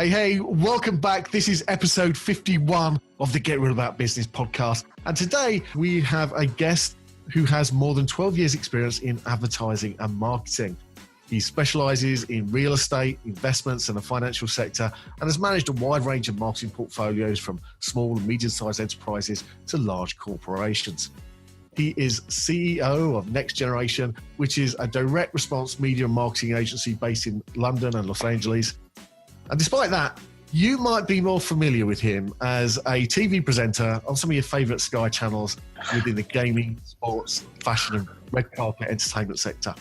Hey, welcome back. This is episode 51 of the Get Real About Business podcast. And today we have a guest who has more than 12 years experience in advertising and marketing. He specializes in real estate, investments and the financial sector, and has managed a wide range of marketing portfolios from small and medium-sized enterprises to large corporations. He is CEO of Next Generation, which is a direct response media and marketing agency based in London and Los Angeles. And despite that, you might be more familiar with him as a TV presenter on some of your favorite Sky channels within the gaming, sports, fashion and red carpet entertainment sector.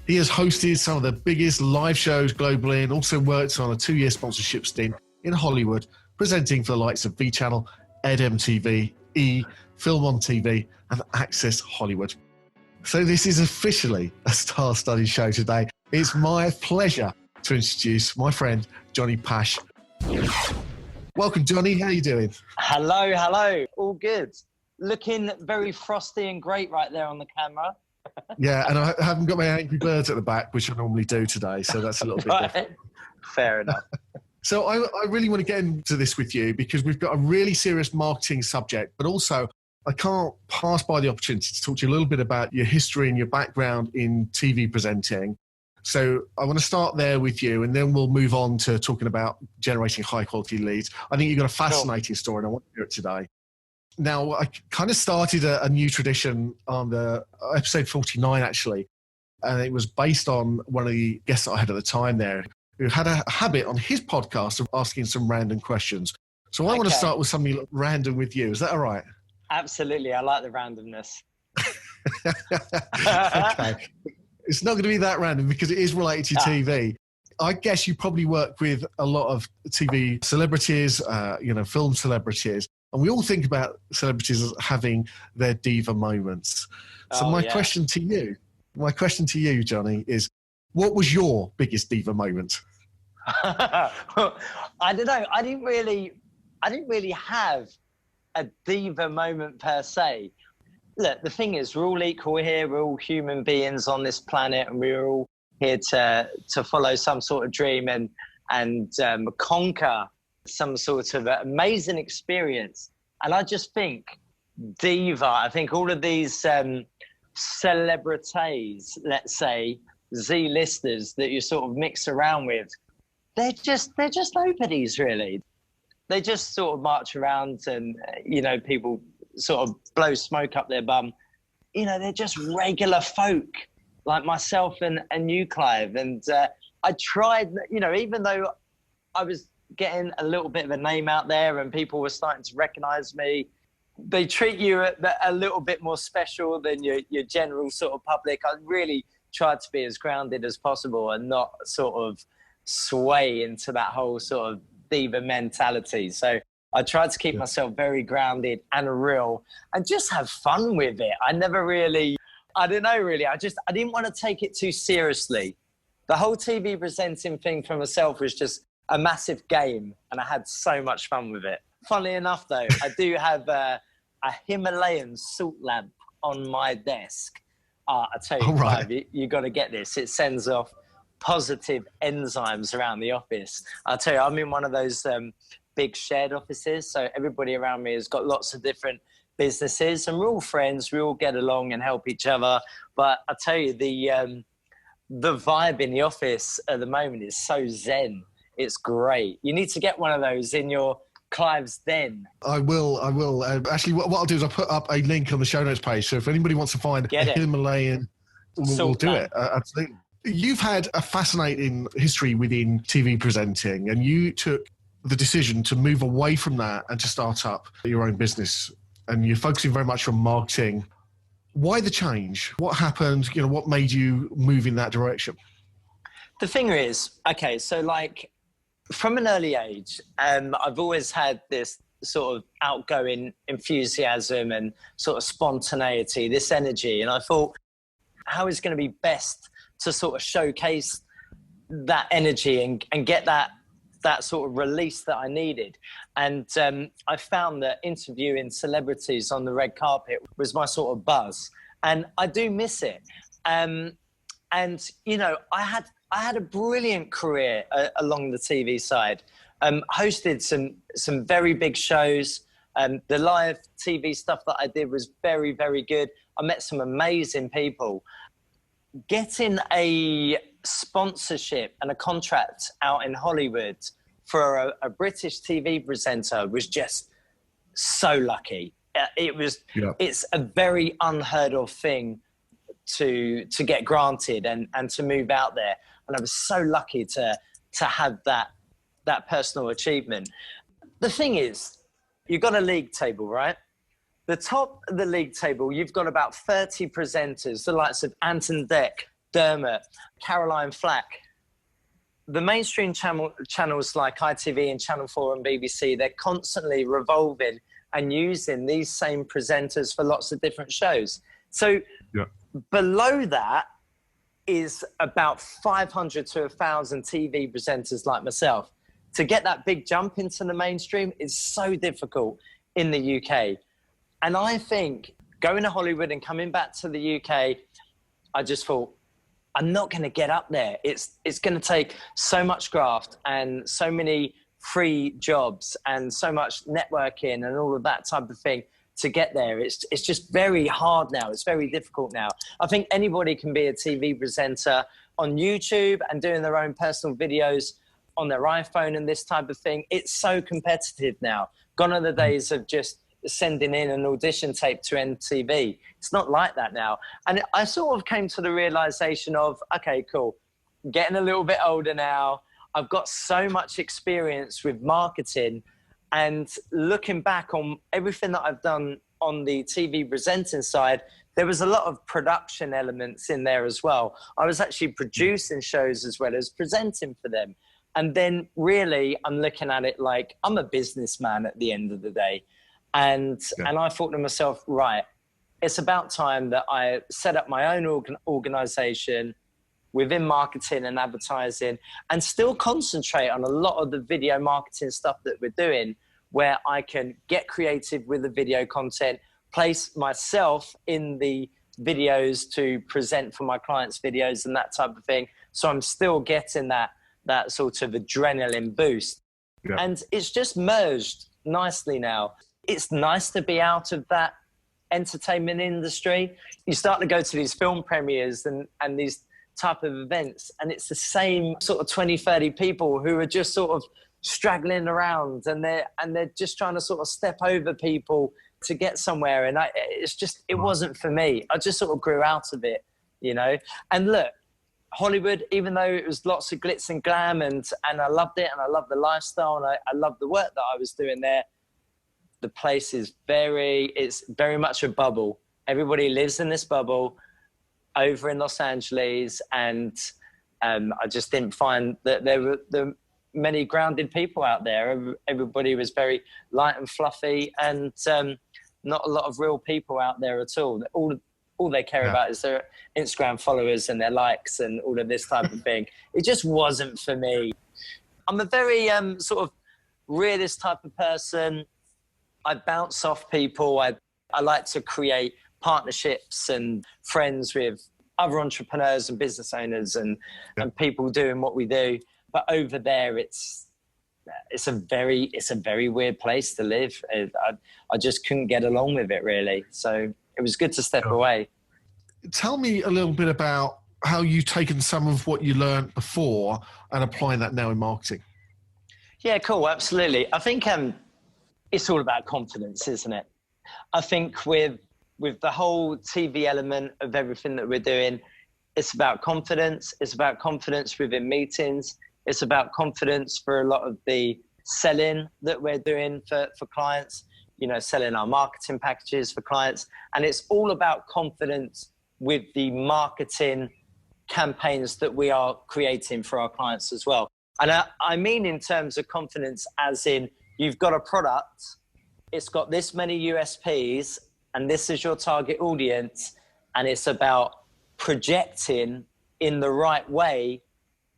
He has hosted some of the biggest live shows globally and also worked on a 2-year sponsorship stint in Hollywood, presenting for the likes of V Channel, EdMTV, E, Film on TV and Access Hollywood. So this is officially a star-studded show today. It's my pleasure to introduce my friend, Johny Pach. Welcome, Johnny. How are you doing? Hello. All good. Looking very frosty and great right there on the camera. Yeah, and I haven't got my Angry Birds at the back, which I normally do today, so that's a little bit different. Fair enough. So I really want to get into this with you because we've got a really serious marketing subject, but also I can't pass by the opportunity to talk to you a little bit about your history and your background in TV presenting. So I want to start there with you, and then we'll move on to talking about generating high-quality leads. I think you've got a fascinating story, and I want to hear it today. Now, I kind of started a new tradition on the episode 49, actually, and it was based on one of the guests that I had at the time there, who had a habit on his podcast of asking some random questions. So I want to start with something random with you. Is that all right? Absolutely. I like the randomness. Okay. It's not going to be that random because it is related to TV. I guess you probably work with a lot of TV celebrities, film celebrities, and we all think about celebrities as having their diva moments. So my question to you, Johnny, is what was your biggest diva moment? I don't know. I didn't really have a diva moment per se. Look, the thing is, we're all equal here. We're all human beings on this planet, and we're all here to follow some sort of dream and conquer some sort of amazing experience. And I just think diva, I think all of these celebrities, let's say, Z-listers that you sort of mix around with, they're just nobodies, really. They just sort of march around and, people sort of blow smoke up their bum. They're just regular folk like myself and you, Clive. And I tried, even though I was getting a little bit of a name out there and people were starting to recognize me, they treat you a little bit more special than your general sort of public. I really tried to be as grounded as possible and not sort of sway into that whole sort of diva mentality. So I tried to keep myself very grounded and real and just have fun with it. I never really, I didn't want to take it too seriously. The whole TV presenting thing for myself was just a massive game, and I had so much fun with it. Funnily enough, though, I do have a Himalayan salt lamp on my desk. I tell you, Clive, you got to get this. It sends off positive enzymes around the office. I'll tell you, I'm in one of those big shared offices, so everybody around me has got lots of different businesses, and we're all friends. We all get along and help each other. But I tell you, the vibe in the office at the moment is so zen. It's great. You need to get one of those in your Clive's den. I will. Actually, what I'll do is I'll put up a link on the show notes page. So if anybody wants to find a Himalayan, we'll do it. Absolutely. You've had a fascinating history within TV presenting, and you took the decision to move away from that and to start up your own business. And you're focusing very much on marketing. Why the change? What happened? What made you move in that direction? The thing is, from an early age, I've always had this sort of outgoing enthusiasm and sort of spontaneity, this energy. And I thought, how is it going to be best to sort of showcase that energy and get that sort of release that I needed? And I found that interviewing celebrities on the red carpet was my sort of buzz. And I do miss it. And, I had a brilliant career along the TV side. Hosted some very big shows. The live TV stuff that I did was very, very good. I met some amazing people. Getting a sponsorship and a contract out in Hollywood for a British TV presenter was just so lucky. It's a very unheard of thing to get granted and to move out there. And I was so lucky to have that personal achievement. The thing is, you've got a league table, right? The top of the league table, you've got about 30 presenters, the likes of Anton Deck, Dermot, Caroline Flack. The mainstream channels like ITV and Channel 4 and BBC, they're constantly revolving and using these same presenters for lots of different shows. So below that is about 500 to 1,000 TV presenters like myself. To get that big jump into the mainstream is so difficult in the UK. And I think going to Hollywood and coming back to the UK, I just thought, I'm not going to get up there. It's going to take so much graft and so many free jobs and so much networking and all of that type of thing to get there. It's just very hard now. It's very difficult now. I think anybody can be a TV presenter on YouTube and doing their own personal videos on their iPhone and this type of thing. It's so competitive now. Gone are the days of just sending in an audition tape to MTV. It's not like that now. And I sort of came to the realization of, okay, cool, getting a little bit older now. I've got so much experience with marketing, and looking back on everything that I've done on the TV presenting side, there was a lot of production elements in there as well. I was actually producing shows as well as presenting for them. And then really I'm looking at it like I'm a businessman at the end of the day. And I thought to myself, right, it's about time that I set up my own organization within marketing and advertising and still concentrate on a lot of the video marketing stuff that we're doing, where I can get creative with the video content, place myself in the videos to present for my clients' videos and that type of thing. So I'm still getting that sort of adrenaline boost. Yeah. And it's just merged nicely now. It's nice to be out of that entertainment industry. You start to go to these film premieres and these type of events, and it's the same sort of 20, 30 people who are just sort of straggling around, and they're just trying to sort of step over people to get somewhere. And it wasn't for me. I just sort of grew out of it, you know. And look, Hollywood, even though it was lots of glitz and glam, and I loved it, and I loved the lifestyle, and I loved the work that I was doing there, the place is it's very much a bubble. Everybody lives in this bubble over in Los Angeles, and I just didn't find that there were many grounded people out there. Everybody was very light and fluffy, and not a lot of real people out there at all. All they care about is their Instagram followers and their likes and all of this type of thing. It just wasn't for me. I'm a very sort of realist type of person. I bounce off people. I like to create partnerships and friends with other entrepreneurs and business owners and people doing what we do. But over there, it's a very weird place to live. I just couldn't get along with it, really. So it was good to step away. Tell me a little bit about how you've taken some of what you learned before and applying that now in marketing. Yeah, cool. Absolutely. I think it's all about confidence, isn't it? I think with the whole TV element of everything that we're doing, it's about confidence. It's about confidence within meetings. It's about confidence for a lot of the selling that we're doing for clients, you know, selling our marketing packages for clients. And it's all about confidence with the marketing campaigns that we are creating for our clients as well. And I mean in terms of confidence as in, you've got a product, it's got this many USPs, and this is your target audience, and it's about projecting in the right way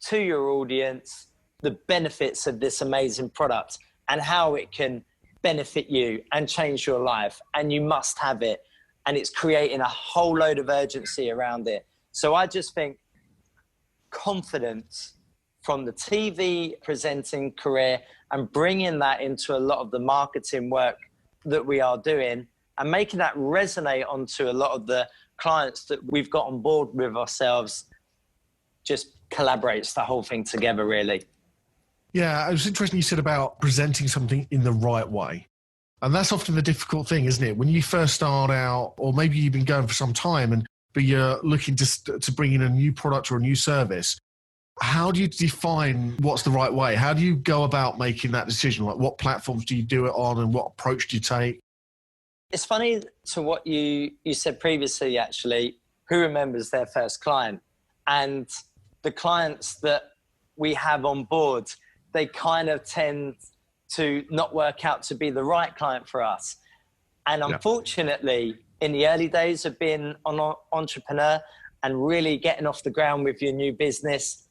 to your audience the benefits of this amazing product and how it can benefit you and change your life, and you must have it. And it's creating a whole load of urgency around it. So I just think confidence from the TV presenting career and bringing that into a lot of the marketing work that we are doing and making that resonate onto a lot of the clients that we've got on board with ourselves just collaborates the whole thing together, really. Yeah, it was interesting you said about presenting something in the right way. And that's often the difficult thing, isn't it? When you first start out, or maybe you've been going for some time, but you're looking to bring in a new product or a new service, how do you define what's the right way? How do you go about making that decision? Like, what platforms do you do it on and what approach do you take? It's funny to what you said previously, actually, who remembers their first client? And the clients that we have on board, they kind of tend to not work out to be the right client for us. And unfortunately, in the early days of being an entrepreneur and really getting off the ground with your new business,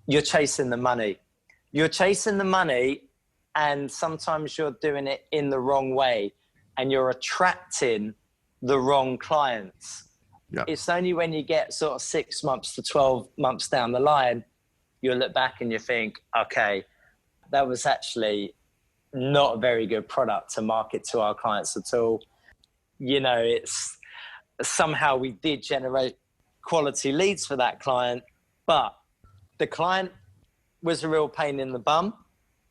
you're chasing the money. You're chasing the money, and sometimes you're doing it in the wrong way, and you're attracting the wrong clients. Yeah. It's only when you get sort of 6 months to 12 months down the line, you'll look back and you think, okay, that was actually not a very good product to market to our clients at all. You know, it's somehow we did generate quality leads for that client, but the client was a real pain in the bum.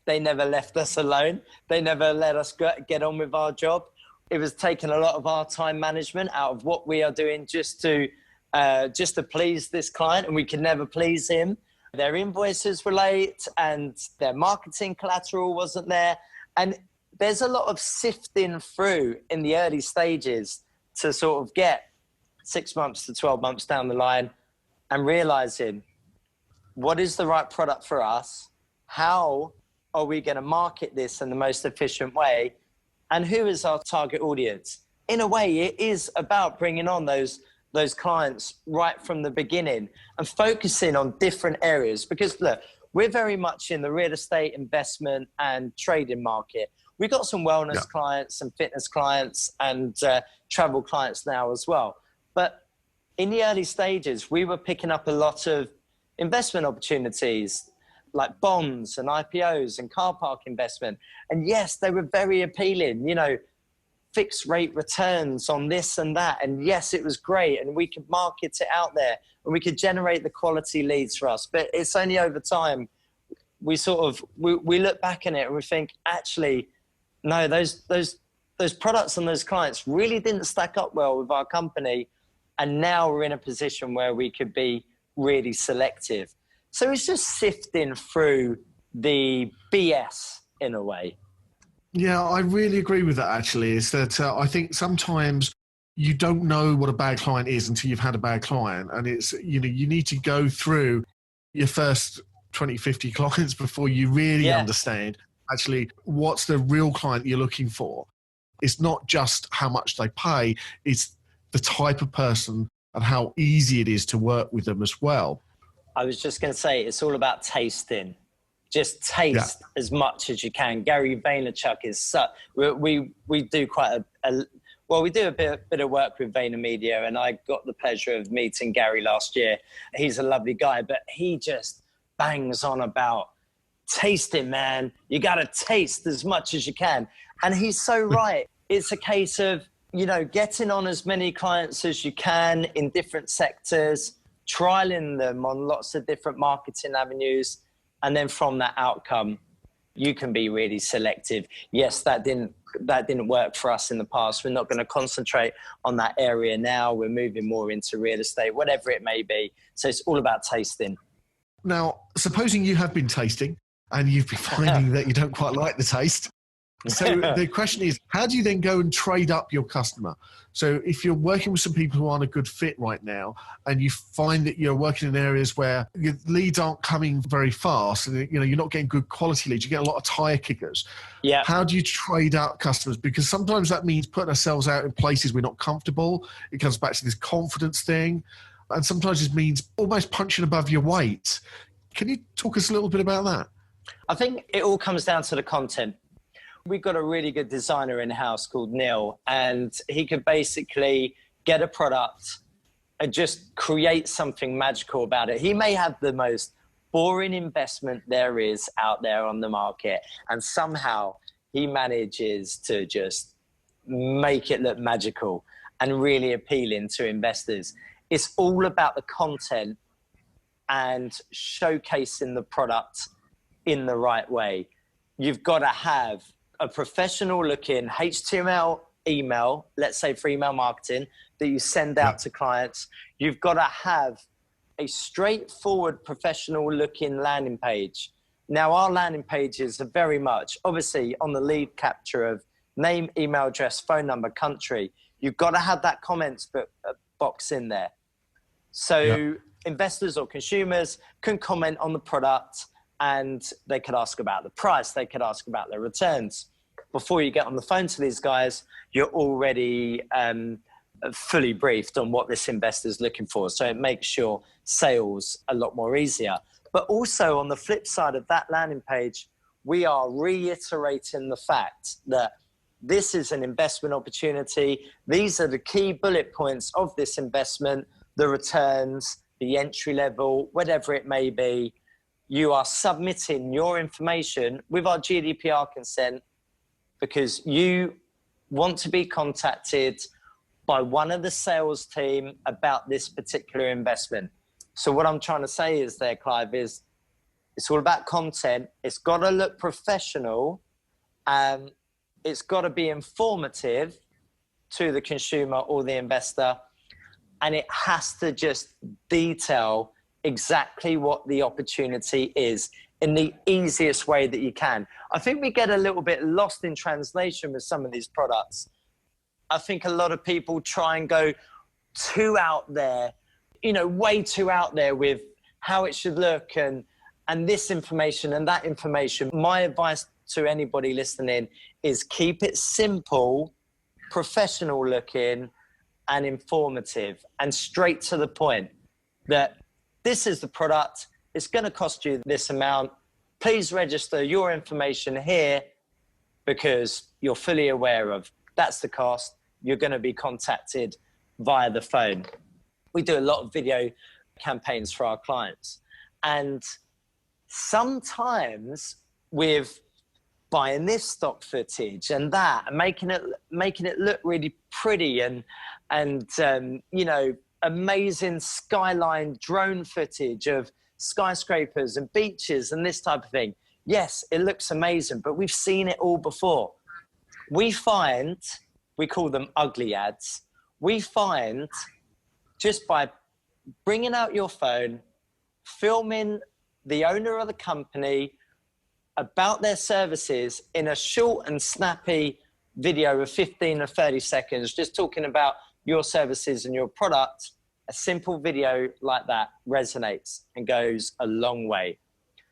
They never left us alone. They never let us get on with our job. It was taking a lot of our time management out of what we are doing just to please this client, and we could never please him. Their invoices were late and their marketing collateral wasn't there. And there's a lot of sifting through in the early stages to sort of get 6 months to 12 months down the line and realizing what is the right product for us? How are we going to market this in the most efficient way? And who is our target audience? In a way, it is about bringing on those clients right from the beginning and focusing on different areas. Because look, we're very much in the real estate investment and trading market. We've got some wellness clients and fitness clients and travel clients now as well. But in the early stages, we were picking up a lot of investment opportunities like bonds and IPOs and car park investment. And yes, they were very appealing, you know, fixed rate returns on this and that. And yes, it was great. And we could market it out there and we could generate the quality leads for us. But it's only over time we look back on it and we think, actually, no, those products and those clients really didn't stack up well with our company. And now we're in a position where we could be really selective. So it's just sifting through the BS in a way. Yeah, I really agree with that, actually. Is that I think sometimes you don't know what a bad client is until you've had a bad client. And it's, you know, you need to go through your first 20, 50 clients before you really understand actually what's the real client you're looking for. It's not just how much they pay, it's the type of person and how easy it is to work with them as well. I was just going to say, it's all about tasting. Just taste as much as you can. Gary Vaynerchuk is such. We do quite we do a bit of work with VaynerMedia, and I got the pleasure of meeting Gary last year. He's a lovely guy, but he just bangs on about tasting, man. You got to taste as much as you can. And he's so right. It's a case of, you know, getting on as many clients as you can in different sectors, trialing them on lots of different marketing avenues. And then from that outcome, you can be really selective. Yes, that didn't work for us in the past. We're not going to concentrate on that area now. We're moving more into real estate, whatever it may be. So it's all about tasting. Now, supposing you have been tasting and you've been finding that you don't quite like the taste. So the question is, how do you then go and trade up your customer? So if you're working with some people who aren't a good fit right now, and you find that you're working in areas where your leads aren't coming very fast, and you know you're not getting good quality leads, you get a lot of tire kickers. Yeah. How do you trade out customers? Because sometimes that means putting ourselves out in places we're not comfortable. It comes back to this confidence thing, and sometimes it means almost punching above your weight. Can you talk us a little bit about that? I think it all comes down to the content. We've got a really good designer in-house called Neil, and he could basically get a product and just create something magical about it. He may have the most boring investment there is out there on the market. And somehow he manages to just make it look magical and really appealing to investors. It's all about the content and showcasing the product in the right way. You've got to have a professional looking HTML email, let's say for email marketing, that you send out to clients. You've got to have a straightforward professional looking landing page. Now our landing pages are very much obviously on the lead capture of name, email address, phone number, country. You've got to have that comments box in there. So investors or consumers can comment on the product and they could ask about the price. They could ask about their returns. Before you get on the phone to these guys, you're already fully briefed on what this investor is looking for. So it makes your sales a lot more easier. But also on the flip side of that landing page, we are reiterating the fact that this is an investment opportunity. These are the key bullet points of this investment, the returns, the entry level, whatever it may be. You are submitting your information with our GDPR consent because you want to be contacted by one of the sales team about this particular investment. So what I'm trying to say is there, Clive, is it's all about content. It's got to look professional and it's got to be informative to the consumer or the investor. And it has to just detail exactly what the opportunity is in the easiest way that you can. I think we get a little bit lost in translation with some of these products. I think a lot of people try and go too out there, way too out there with how it should look and this information and that information. My advice to anybody listening is keep it simple, professional looking and informative and straight to the point that this is the product. It's going to cost you this amount. Please register your information here because you're fully aware of that's the cost. You're going to be contacted via the phone. We do a lot of video campaigns for our clients. And sometimes with buying this stock footage and that, and making it look really pretty and amazing skyline drone footage of skyscrapers and beaches and this type of thing. Yes, it looks amazing, but we've seen it all before. We call them ugly ads. We find just by bringing out your phone, filming the owner of the company about their services in a short and snappy video of 15 or 30 seconds, just talking about your services and your product, a simple video like that resonates and goes a long way.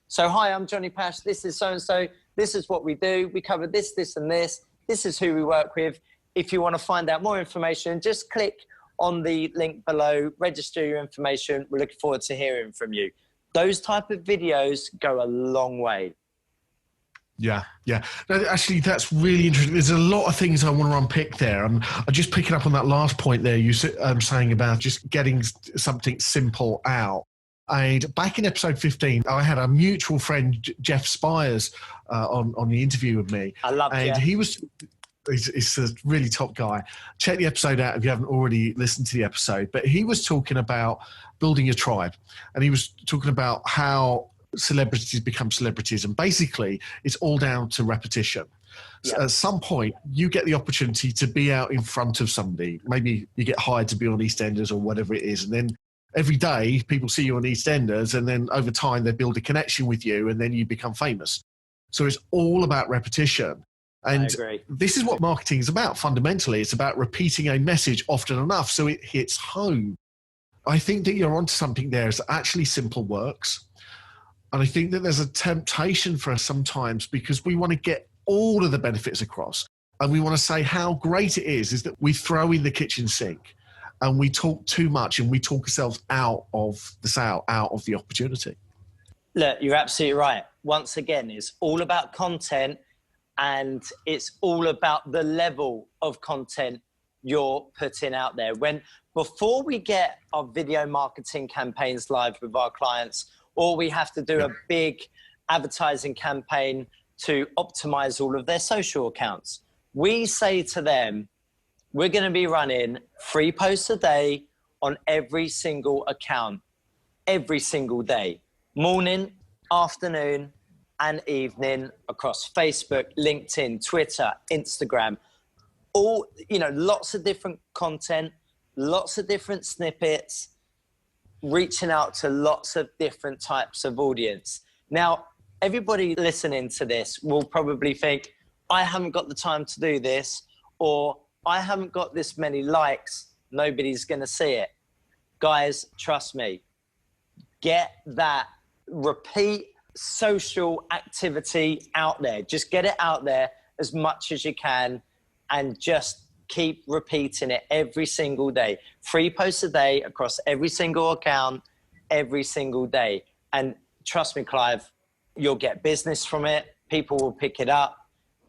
So, hi, I'm Johny Pach. This is so-and-so. This is what we do. We cover this, this, and this. This is who we work with. If you want to find out more information, just click on the link below, register your information. We're looking forward to hearing from you. Those type of videos go a long way. Yeah. No, actually, that's really interesting. There's a lot of things I want to unpick there. I'm just picking up on that last point there you saying about just getting something simple out. And back in episode 15, I had a mutual friend, Jeff Spires, on the interview with me. I love Jeff. And he's a really top guy. Check the episode out if you haven't already listened to the episode. But he was talking about building a tribe. And he was talking about how celebrities become celebrities. And basically, it's all down to repetition. Yeah. So at some point, you get the opportunity to be out in front of somebody. Maybe you get hired to be on EastEnders or whatever it is. And then every day, people see you on EastEnders. And then over time, they build a connection with you. And then you become famous. So it's all about repetition. And this is what marketing is about. Fundamentally, it's about repeating a message often enough so it hits home. I think that you're onto something there. Is actually simple works. And I think that there's a temptation for us sometimes because we want to get all of the benefits across. And we want to say how great it is that we throw in the kitchen sink and we talk too much and we talk ourselves out of the sale, out of the opportunity. Look, you're absolutely right. Once again, it's all about content and it's all about the level of content you're putting out there. Before we get our video marketing campaigns live with our clients, or we have to do a big advertising campaign to optimize all of their social accounts. We say to them, we're going to be running 3 posts a day on every single account, every single day, morning, afternoon, and evening, across Facebook, LinkedIn, Twitter, Instagram, all, lots of different content, lots of different snippets, reaching out to lots of different types of audience. Now, everybody listening to this will probably think, I haven't got the time to do this, or I haven't got this many likes, nobody's going to see it. Guys, trust me, get that repeat social activity out there. Just get it out there as much as you can and just keep repeating it every single day. 3 posts a day across every single account, every single day. And trust me, Clive, you'll get business from it. People will pick it up.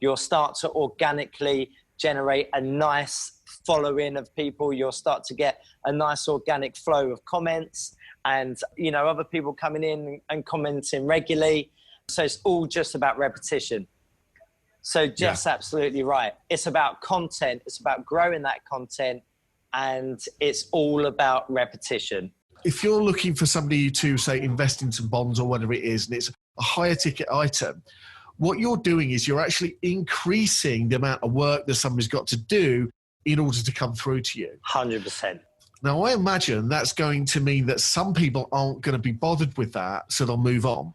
You'll start to organically generate a nice following of people. You'll start to get a nice organic flow of comments and, other people coming in and commenting regularly. So it's all just about repetition. So Jeff's absolutely right. It's about content. It's about growing that content, and it's all about repetition. If you're looking for somebody to, say, invest in some bonds or whatever it is, and it's a higher ticket item, what you're doing is you're actually increasing the amount of work that somebody's got to do in order to come through to you. 100%. Now, I imagine that's going to mean that some people aren't going to be bothered with that, so they'll move on.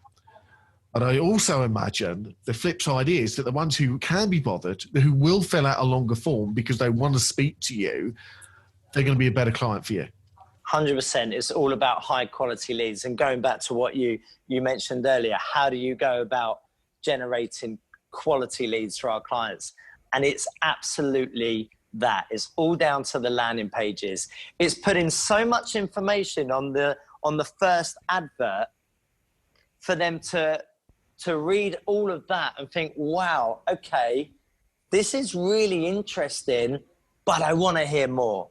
But I also imagine the flip side is that the ones who can be bothered, who will fill out a longer form because they want to speak to you, they're going to be a better client for you. 100%. It's all about high quality leads. And going back to what you mentioned earlier, how do you go about generating quality leads for our clients? And it's absolutely that. It's all down to the landing pages. It's putting so much information on the first advert for them to read all of that and think, wow, okay, this is really interesting, but I want to hear more.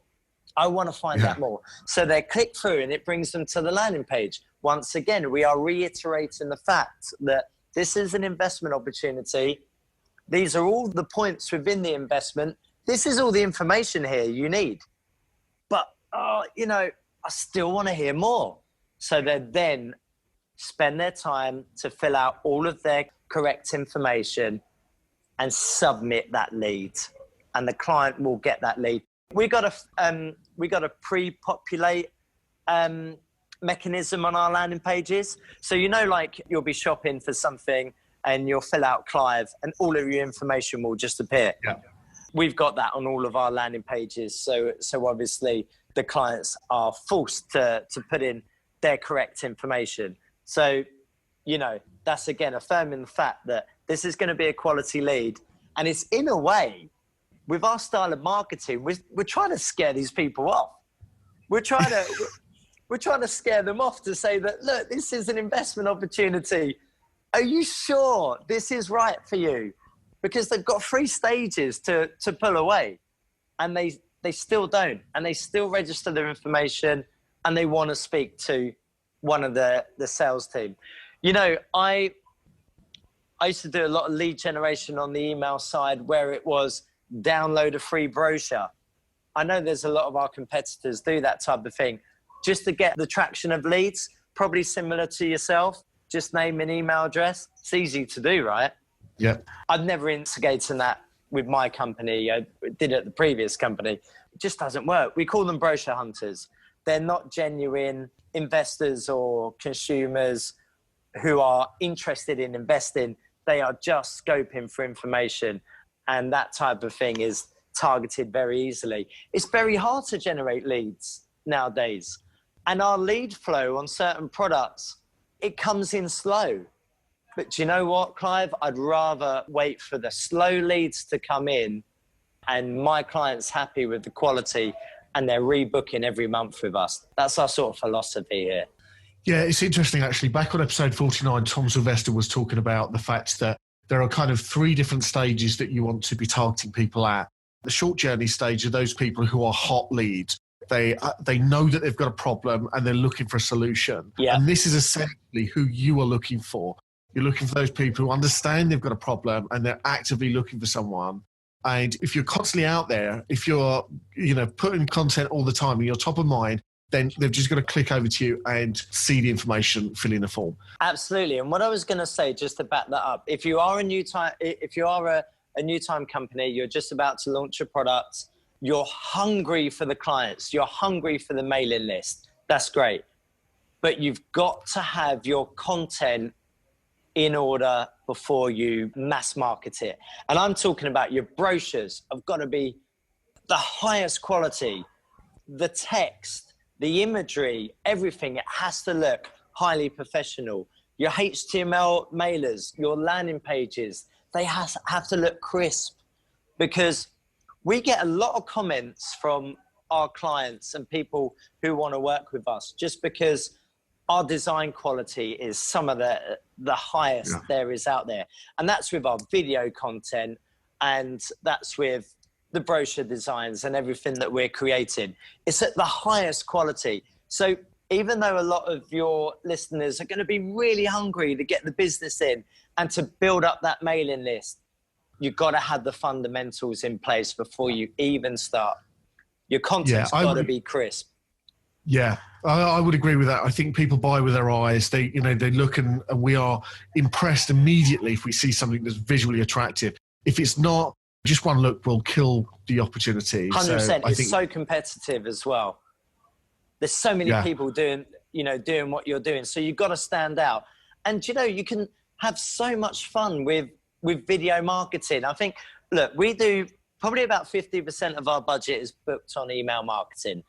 I want to find out more. So they click through and it brings them to the landing page. Once again, we are reiterating the fact that this is an investment opportunity. These are all the points within the investment. This is all the information here you need. But, I still want to hear more. So they then spend their time to fill out all of their correct information and submit that lead. And the client will get that lead. We got a pre-populate mechanism on our landing pages. So, like you'll be shopping for something and you'll fill out Clive and all of your information will just appear. Yeah. We've got that on all of our landing pages. So obviously the clients are forced to put in their correct information. So, that's again affirming the fact that this is going to be a quality lead. And it's in a way, with our style of marketing, we're trying to scare these people off. We're trying to scare them off to say that, look, this is an investment opportunity. Are you sure this is right for you? Because they've got 3 stages to pull away, and they still don't, and they still register their information, and they want to speak to one of the sales team. I used to do a lot of lead generation on the email side where it was download a free brochure. I know there's a lot of our competitors do that type of thing just to get the traction of leads, probably similar to yourself. Just name an email address. It's easy to do, right? Yeah. I've never instigated that with my company. I did it at the previous company. It just doesn't work. We call them brochure hunters. They're not genuine investors or consumers who are interested in investing. They are just scoping for information. And that type of thing is targeted very easily. It's very hard to generate leads nowadays. And our lead flow on certain products, it comes in slow. But do you know what, Clive? I'd rather wait for the slow leads to come in and my client's happy with the quality and they're rebooking every month with us. That's our sort of philosophy here. Yeah, it's interesting, actually. Back on episode 49, Tom Sylvester was talking about the fact that there are kind of 3 different stages that you want to be targeting people at. The short journey stage are those people who are hot leads. They know that they've got a problem and they're looking for a solution. Yeah. And this is essentially who you are looking for. You're looking for those people who understand they've got a problem and they're actively looking for someone. And if you're constantly out there, if you're, putting content all the time and you're top of mind, then they've just got to click over to you and see the information, fill in the form. Absolutely. And what I was going to say, just to back that up, if you are a new time company, you're just about to launch a product, you're hungry for the clients, you're hungry for the mailing list. That's great. But you've got to have your content in order before you mass market it. And I'm talking about your brochures have got to be the highest quality, the text, the imagery, everything. It has to look highly professional. Your HTML mailers, your landing pages, they have to look crisp, because we get a lot of comments from our clients and people who want to work with us just because our design quality is some of the highest there is out there. And that's with our video content, and that's with the brochure designs and everything that we're creating. It's at the highest quality. So even though a lot of your listeners are going to be really hungry to get the business in and to build up that mailing list, you've got to have the fundamentals in place before you even start. Your content's got to be crisp. Yeah, I would agree with that. I think people buy with their eyes. They look, and we are impressed immediately if we see something that's visually attractive. If it's not, just one look will kill the opportunity. 100%. So it's so competitive as well. There's so many people doing what you're doing. So you've got to stand out. And, you can have so much fun with video marketing. I think, look, we do probably about 50% of our budget is booked on email marketing,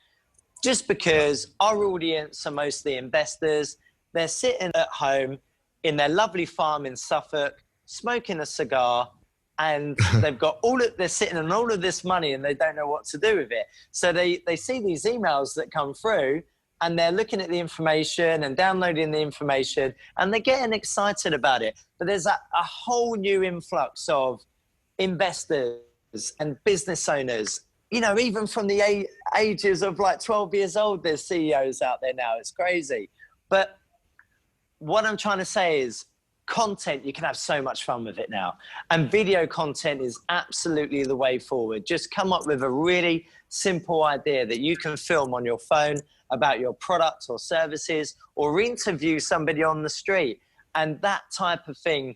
just because our audience are mostly investors. They're sitting at home in their lovely farm in Suffolk, smoking a cigar, and they're sitting on all of this money and they don't know what to do with it. So they see these emails that come through and they're looking at the information and downloading the information and they're getting excited about it. But there's a whole new influx of investors and business owners, even from the ages of like 12 years old, there's CEOs out there now. It's crazy. But what I'm trying to say is, content, you can have so much fun with it now. And video content is absolutely the way forward. Just come up with a really simple idea that you can film on your phone about your products or services, or interview somebody on the street. And that type of thing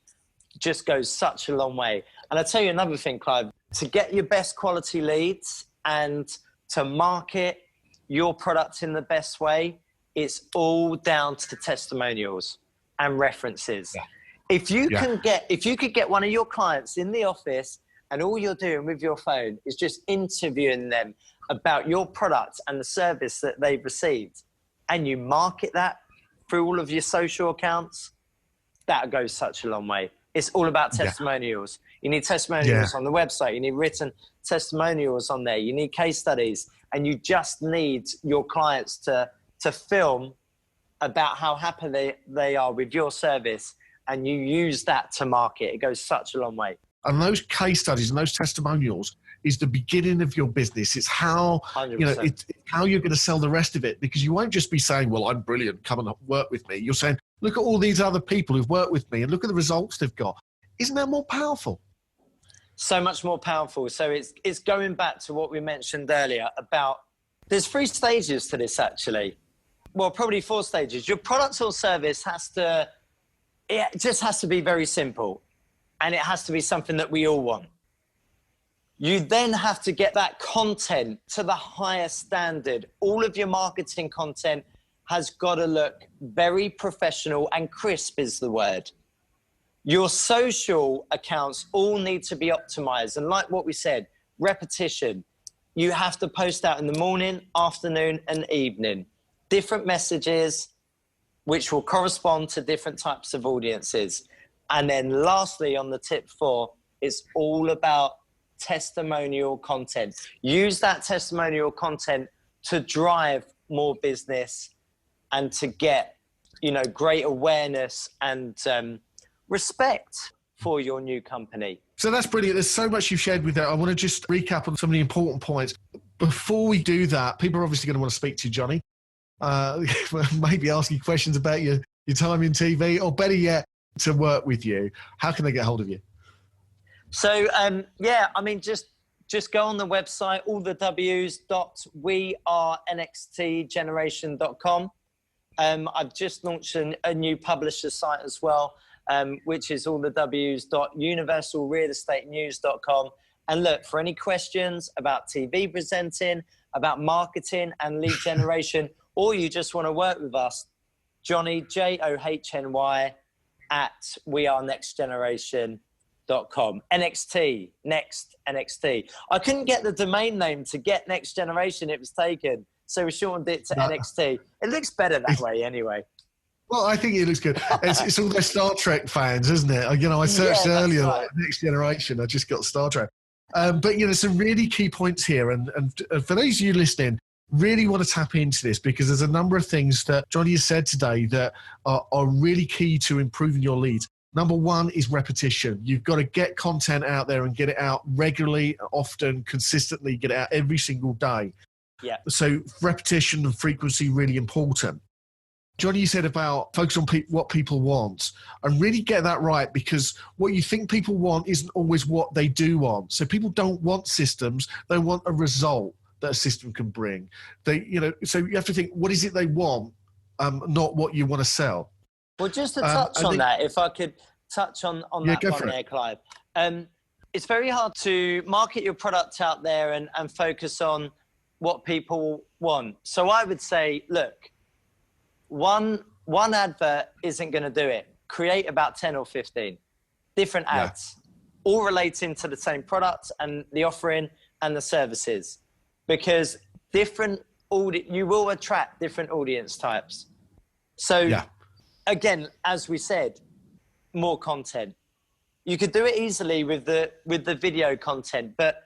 just goes such a long way. And I'll tell you another thing, Clive, to get your best quality leads and to market your product in the best way, it's all down to testimonials and references. Yeah. If you could get one of your clients in the office and all you're doing with your phone is just interviewing them about your product and the service that they've received, and you market that through all of your social accounts, that goes such a long way. It's all about testimonials. You need testimonials on the website. You need written testimonials on there. You need case studies, and you just need your clients to film about how happy they are with your service, and you use that to market. It goes such a long way. And those case studies and those testimonials is the beginning of your business. It's how, it's how you're going to sell the rest of it, because you won't just be saying, well, I'm brilliant, come and work with me. You're saying, look at all these other people who've worked with me and look at the results they've got. Isn't that more powerful? So much more powerful. So it's going back to what we mentioned earlier about, there's 3 stages to this actually. Well, probably 4 stages. Your product or service just has to be very simple, and it has to be something that we all want. You then have to get that content to the highest standard. All of your marketing content has got to look very professional, and crisp is the word. Your social accounts all need to be optimized. And like what we said, repetition. You have to post out in the morning, afternoon, and evening. Different messages, which will correspond to different types of audiences. And then lastly, on the tip 4, it's all about testimonial content. Use that testimonial content to drive more business and to get, great awareness and respect for your new company. So that's brilliant. There's so much you've shared with that. I want to just recap on some of the important points. before we do that, people are obviously going to want to speak to you, Johny. Maybe ask you questions about your time in TV, or better yet, to work with you. How can they get hold of you? So, just go on the website, all the w's.wearenxtgeneration.com. I've just launched a new publisher site as well, which is all the w's.universalrealestatenews.com. And look, for any questions about TV presenting, about marketing and lead generation, or you just want to work with us, Johny, Johny, at wearenextgeneration.com. NXT, next NXT. I couldn't get the domain name to get Next Generation. It was taken. So we shortened it to NXT. It looks better that way anyway. Well, I think it looks good. It's all those Star Trek fans, isn't it? I searched earlier, right. Next Generation. I just got Star Trek. But, some really key points here. And for those of you listening, really want to tap into this, because there's a number of things that Johny has said today that are really key to improving your leads. Number one is repetition. You've got to get content out there and get it out regularly, often, consistently, get it out every single day. Yeah. So repetition and frequency, really important. Johny, you said about focus on what people want, and really get that right, because what you think people want isn't always what they do want. So people don't want systems. They want a result that a system can bring. So you have to think, what is it they want, not what you want to sell. Well, just to touch on that, if I could touch on that one there, Clive. It's very hard to market your product out there and focus on what people want. So I would say, look, one advert isn't going to do it. Create about 10 or 15 different ads, all relating to the same product and the offering and the services, because you will attract different audience types. So again, as we said, more content. You could do it easily with the video content, but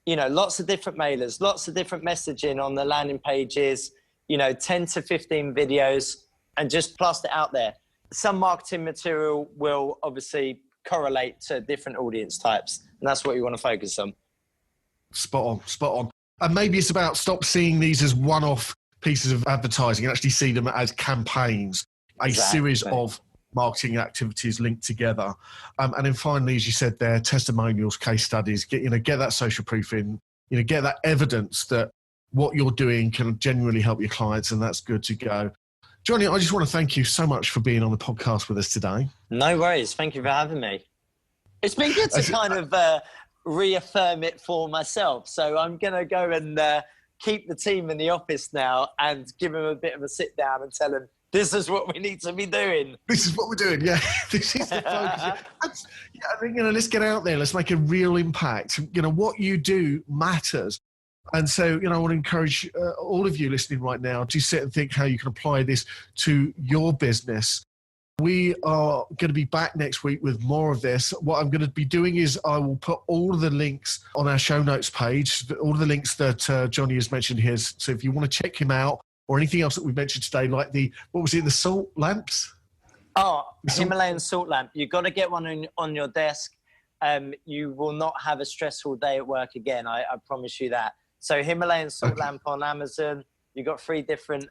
lots of different mailers, lots of different messaging on the landing pages, 10 to 15 videos, and just plaster it out there. Some marketing material will obviously correlate to different audience types, and that's what you want to focus on. Spot on. And maybe it's about stop seeing these as one-off pieces of advertising and actually see them as campaigns, a series of marketing activities linked together. And then finally, as you said there, testimonials, case studies, get that social proof in, get that evidence that what you're doing can genuinely help your clients, and that's good to go. Johny, I just want to thank you so much for being on the podcast with us today. No worries. Thank you for having me. It's been good to kind of reaffirm it for myself. So I'm going to go and keep the team in the office now and give them a bit of a sit down and tell them, this is what we need to be doing. This is what we're doing, yeah. This is the focus. I think, let's get out there. Let's make a real impact. What you do matters. And so, I want to encourage all of you listening right now to sit and think how you can apply this to your business. We are going to be back next week with more of this. What I'm going to be doing is I will put all of the links on our show notes page, all of the links that Johny has mentioned here. So if you want to check him out, or anything else that we mentioned today, like the salt lamps? Oh, Himalayan salt lamp. You've got to get one on your desk. You will not have a stressful day at work again. I promise you that. So Himalayan salt lamp on Amazon. You've got 3 different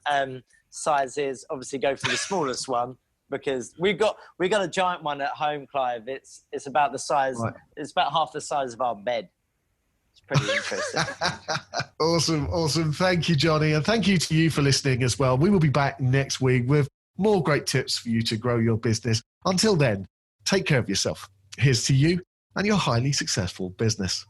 sizes. Obviously go for the smallest one, because we got a giant one at home, Clive. It's about the size. Right. It's about half the size of our bed. Pretty interesting. Awesome. Thank you, Johny. And thank you to you for listening as well. We will be back next week with more great tips for you to grow your business. Until then, take care of yourself. Here's to you and your highly successful business.